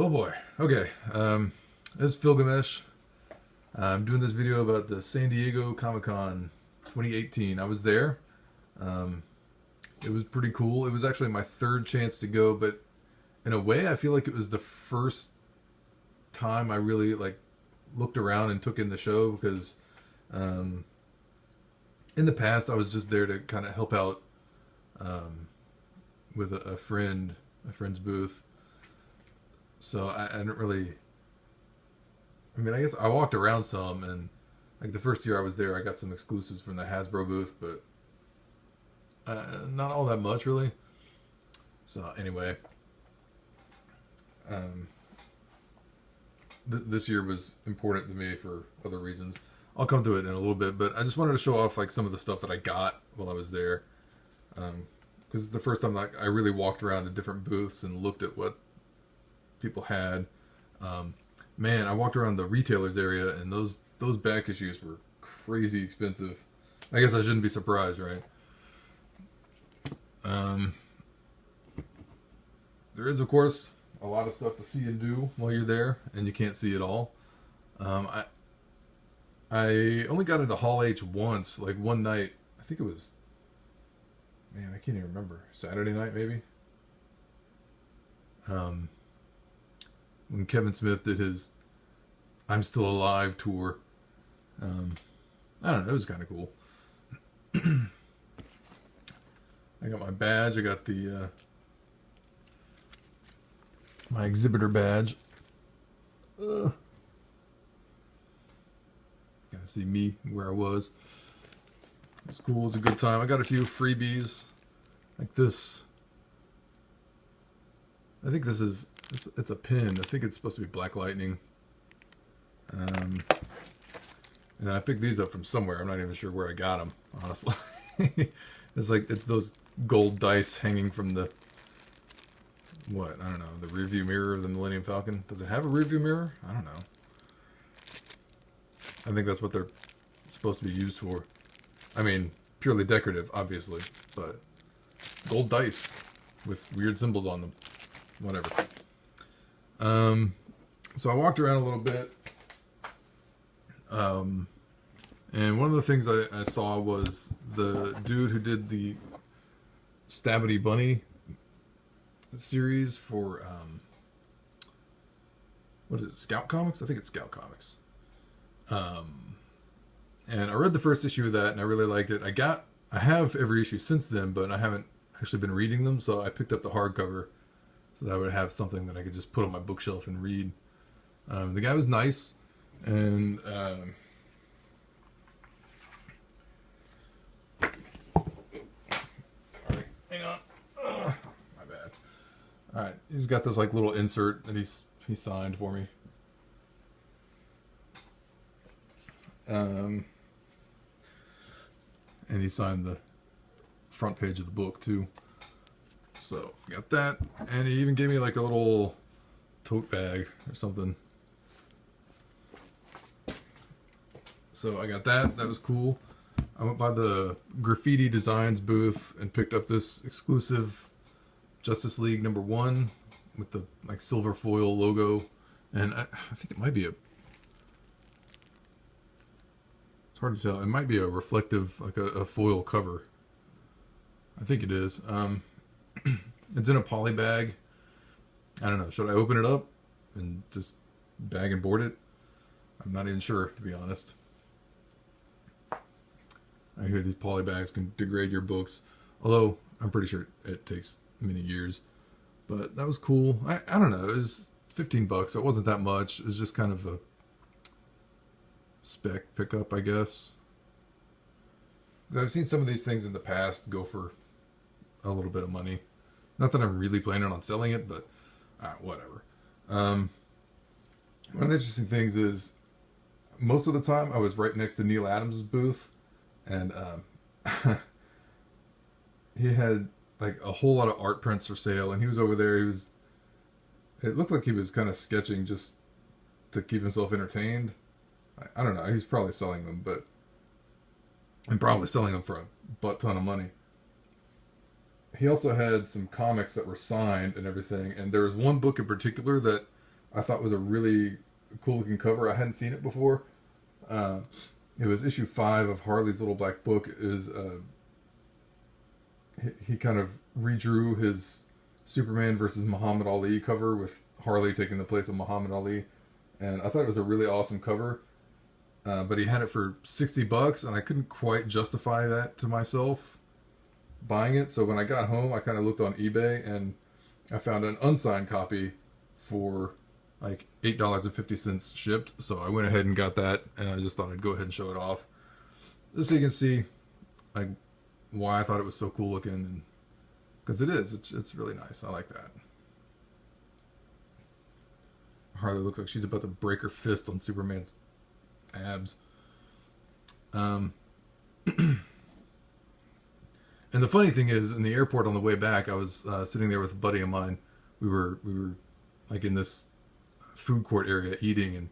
Oh boy. Okay. This is Philgamesh. I'm doing this video about the San Diego Comic-Con 2018. I was there. Um, it was pretty cool. It was actually my third chance to go, but in a way, I feel like it was the first time I really looked around and took in the show because um, in the past I was just there to kind of help out with a friend's booth. So I didn't really. I mean, I guess I walked around some, and like the first year I was there, I got some exclusives from the Hasbro booth, but not all that much really. So anyway, um, this year was important to me for other reasons. I'll come to it in a little bit, but I just wanted to show off like some of the stuff that I got while I was there, because it's the first time I really walked around to different booths and looked at what people had. Man, I walked around the retailers area, and those back issues were crazy expensive. I guess I shouldn't be surprised, right? There is, of course, a lot of stuff to see and do while you're there, and you can't see it all. I only got into Hall H once, like one night. I think it was, man, I can't even remember. Saturday night, maybe. When Kevin Smith did his "I'm Still Alive" tour. I don't know, it was kind of cool. I got my badge. I got the my exhibitor badge. Gotta see me where I was. It was cool. It was a good time. I got a few freebies like this. I think this is it's a pin. I think it's supposed to be Black Lightning. And I picked these up from somewhere. I'm not even sure where I got them, honestly. It's those gold dice hanging from the what? I don't know. The rearview mirror of the Millennium Falcon. Does it have a rearview mirror? I don't know. I think that's what they're supposed to be used for. I mean, purely decorative, obviously, but gold dice with weird symbols on them. Whatever. So I walked around a little bit. And one of the things I saw was the dude who did the Stabbity Bunny series for, what is it, Scout Comics? I think it's Scout Comics. And I read the first issue of that and I really liked it. I have every issue since then, but I haven't actually been reading them, so I picked up the hardcover so that I would have something that I could just put on my bookshelf and read. The guy was nice, and alright, hang on. My bad. Alright, he's got this like little insert that he signed for me. And he signed the front page of the book too. So got that, and he even gave me like a little tote bag or something. So I got that. That was cool. I went by the Graffiti Designs booth and picked up this exclusive Justice League #1 with the like silver foil logo, and I think it might be a. It's hard to tell. It might be a reflective, like a foil cover. I think it is. It's in a poly bag. I don't know. Should I open it up and just bag and board it? I'm not even sure, to be honest. I hear these poly bags can degrade your books, although I'm pretty sure it takes many years. But that was cool. I don't know. It was $15, so it wasn't that much. It was just kind of a spec pickup, I guess. I've seen some of these things in the past go for a little bit of money. Not that I'm really planning on selling it, but whatever. One of the interesting things is most of the time I was right next to Neil Adams' booth, and he had like a whole lot of art prints for sale, and he was over there. It looked like he was kind of sketching just to keep himself entertained. I don't know. He's probably selling them, and probably selling them for a butt ton of money. He also had some comics that were signed and everything, and there was one book in particular that I thought was a really cool looking cover. I hadn't seen it before. Uh, it was issue 5 of Harley's Little Black Book. Is he kind of redrew his Superman versus Muhammad Ali cover with Harley taking the place of Muhammad Ali, and I thought it was a really awesome cover. But he had it for $60, and I couldn't quite justify that to myself buying it. So when I got home, I kind of looked on eBay, and I found an unsigned copy for like $8.50 shipped. So I went ahead and got that, and I just thought I'd go ahead and show it off, just so you can see like why I thought it was so cool looking, and because it's really nice. I like that. Harley looks like she's about to break her fist on Superman's abs. And the funny thing is, in the airport on the way back, I was sitting there with a buddy of mine. We were like in this food court area eating, and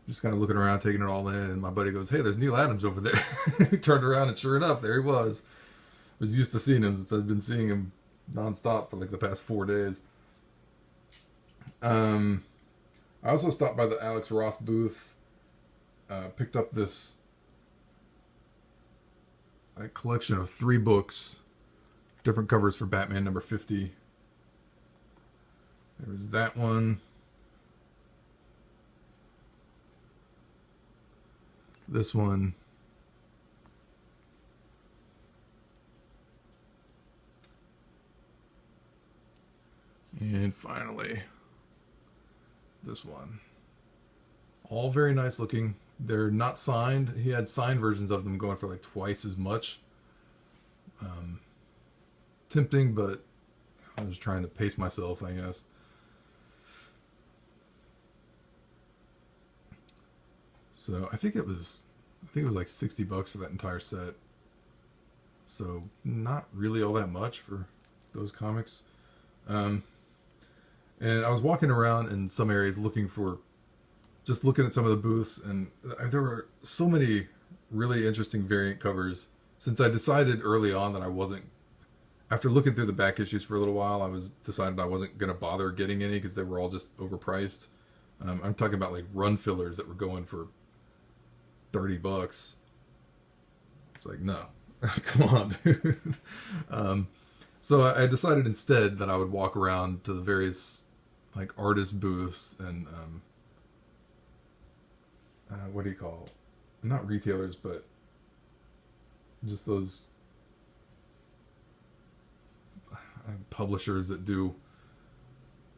just kind of looking around, taking it all in. And my buddy goes, "Hey, there's Neil Adams over there." We turned around, and sure enough, there he was. I was used to seeing him since I've been seeing him nonstop for like the past 4 days. I also stopped by the Alex Ross booth, picked up this collection of 3 books, different covers for Batman number 50. There was that one, this one, and finally this one. All very nice looking. They're not signed. He had signed versions of them going for like twice as much. Tempting, but I was trying to pace myself, I guess. So I think it was like $60 for that entire set. So not really all that much for those comics. And I was walking around in some areas looking at some of the booths, and there were so many really interesting variant covers. Since I decided early on that I wasn't, after looking through the back issues for a little while, decided I wasn't going to bother getting any because they were all just overpriced. I'm talking about like run fillers that were going for $30. It's like, no, come on, dude. So I decided instead that I would walk around to the various like artist booths and what do you call, not retailers, but just those publishers that do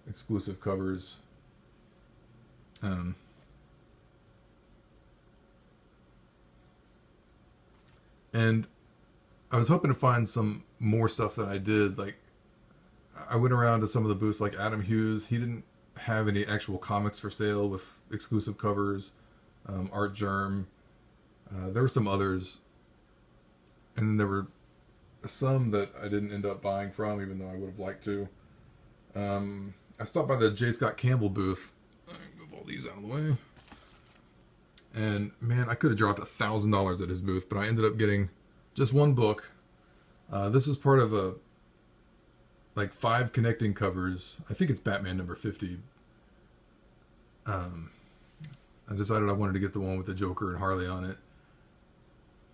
exclusive covers. And I was hoping to find some more stuff that I did. Like, I went around to some of the booths, like Adam Hughes. He didn't have any actual comics for sale with exclusive covers. Art Germ. There were some others. And then there were some that I didn't end up buying from, even though I would have liked to. I stopped by the J. Scott Campbell booth. Let me move all these out of the way. And man, I could have dropped $1,000 at his booth, but I ended up getting just one book. This is part of a like 5 connecting covers. I think it's Batman number 50. I decided I wanted to get the one with the Joker and Harley on it.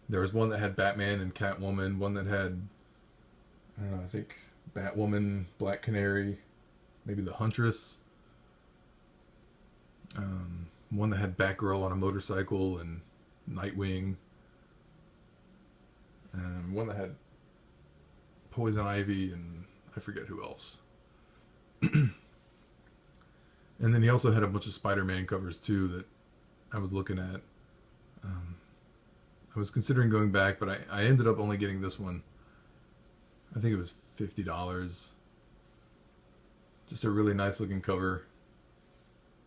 There was one that had Batman and Catwoman, one that had, I think Batwoman, Black Canary, maybe the Huntress. One that had Batgirl on a motorcycle and Nightwing. And one that had Poison Ivy and I forget who else. And then he also had a bunch of Spider-Man covers too that I was looking at. I was considering going back, but I ended up only getting this one. I think it was $50. Just a really nice looking cover.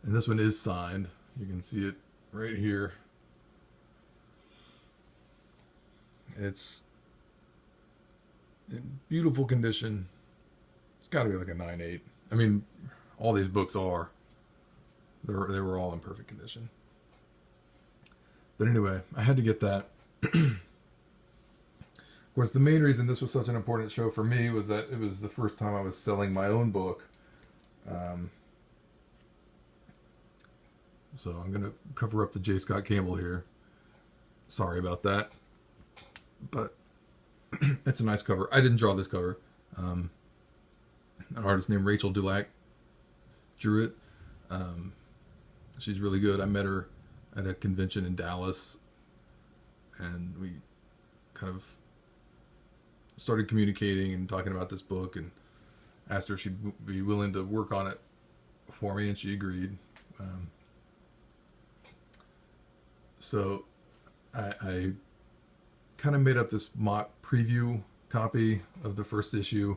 And this one is signed. You can see it right here. It's in beautiful condition. It's got to be like a 9.8. I mean, all these books are. They were all in perfect condition. But anyway, I had to get that. Of course, the main reason this was such an important show for me was that it was the first time I was selling my own book. Um, so I'm going to cover up the J. Scott Campbell here. Sorry about that. But it's a nice cover. I didn't draw this cover. An artist named Rachel Dulac drew it. She's really good. I met her at a convention in Dallas, and we kind of started communicating and talking about this book, and asked her if she'd be willing to work on it for me, and she agreed. So I kind of made up this mock preview copy of the first issue.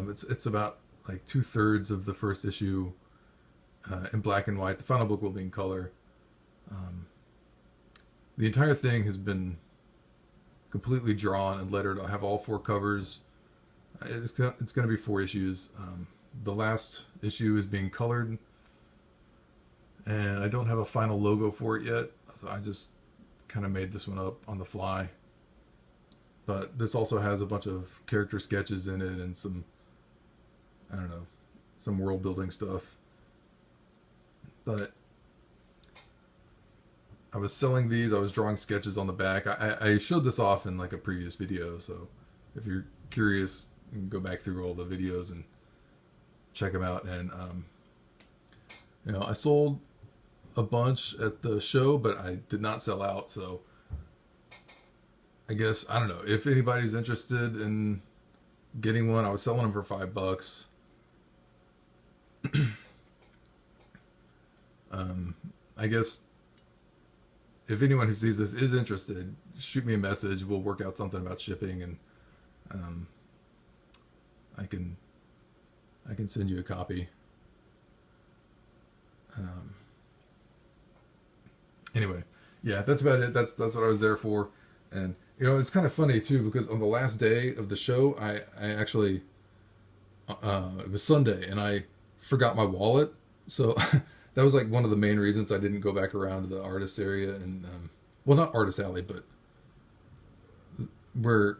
It's about like 2/3 of the first issue in black and white. The final book will be in color. The entire thing has been completely drawn and lettered. I'll have all 4 covers. It's going to be 4 issues. The last issue is being colored, and I don't have a final logo for it yet, so I just kind of made this one up on the fly. But this also has a bunch of character sketches in it and some, I don't know, some world building stuff. But I was selling these. I was drawing sketches on the back. I showed this off in like a previous video, so if you're curious, you can go back through all the videos and check them out. And you know, I sold a bunch at the show, but I did not sell out. So I guess, I don't know, if anybody's interested in getting one, I was selling them for $5. I guess if anyone who sees this is interested, shoot me a message. We'll work out something about shipping, and I can send you a copy. Anyway, yeah, that's about it. That's what I was there for. And you know, it's kind of funny too, because on the last day of the show, I actually it was Sunday, and I forgot my wallet. So that was like one of the main reasons I didn't go back around to the artist area, and well, not Artist Alley, but where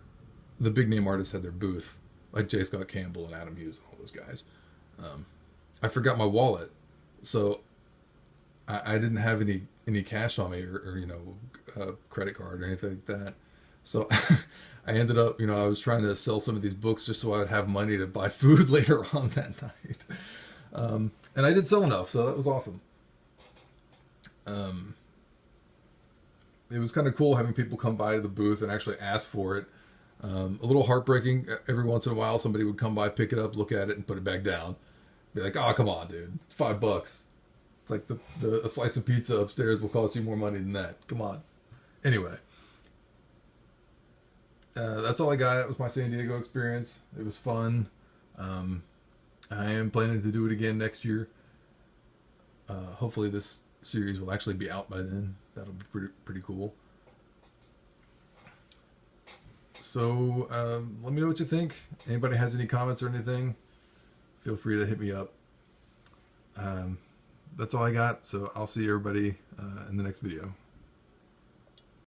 the big name artists had their booth, like J. Scott Campbell and Adam Hughes and all those guys. I forgot my wallet, so I didn't have any cash on me, or you know, a credit card or anything like that. So I ended up, you know, I was trying to sell some of these books just so I'd have money to buy food later on that night. And I did sell enough, so that was awesome. It was kind of cool having people come by to the booth and actually ask for it. A little heartbreaking. Every once in a while, somebody would come by, pick it up, look at it, and put it back down. Be like, "Oh, come on, dude! It's $5. It's like a slice of pizza upstairs will cost you more money than that. Come on." Anyway, that's all I got. It was my San Diego experience. It was fun. I am planning to do it again next year. Hopefully this series will actually be out by then. That'll be pretty cool. So let me know what you think. Anybody has any comments or anything, feel free to hit me up. That's all I got, so I'll see everybody in the next video.